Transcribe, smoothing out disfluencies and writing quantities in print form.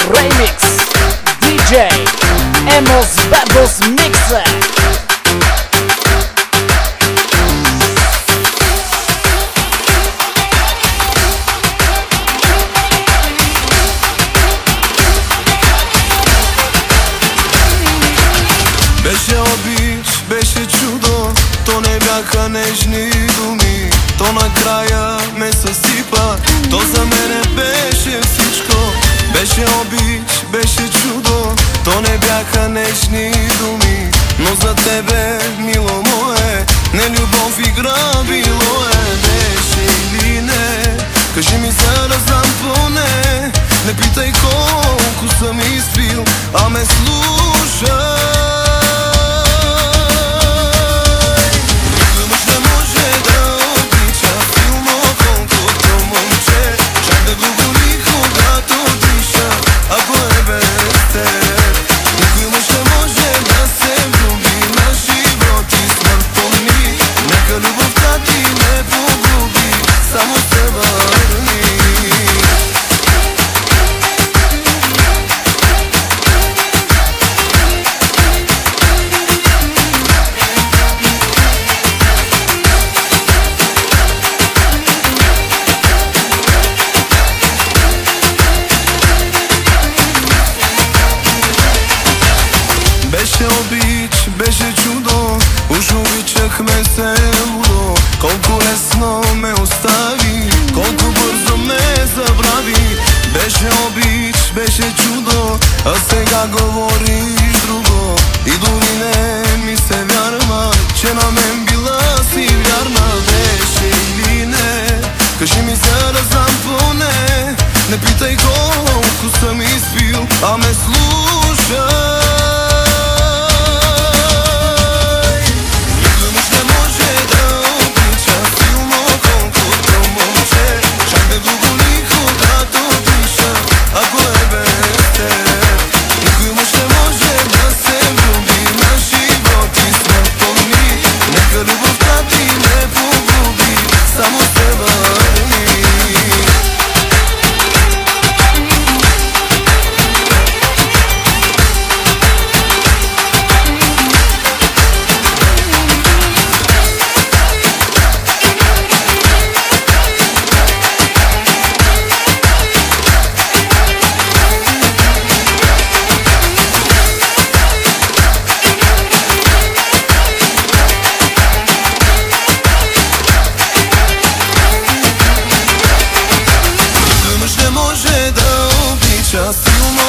Remix DJ Emos Bebos Mixer. Беше обич, беше чудо, то не бяха нежни думи, то накрая ме съсипа, то за мене беше всичко. Беше обич, беше чудо, то не бяха нежни думи, но за тебе, мило мое, не любов игра било е. Беше или не, кажи ми за да знам поне, не питай колко съм изпил, а ме слушай. Беше обич, беше чудо, уж обичахме се лудо. Колко лесно ме остави, колко бързо ме забрави. Беше обич, беше чудо, а сега говориш друго. И дори не ми се вярва, че на мен била си вярна. Беше или не, кажи ми за да знам поне, не питай колко съм изпил, а ме слушай. Силно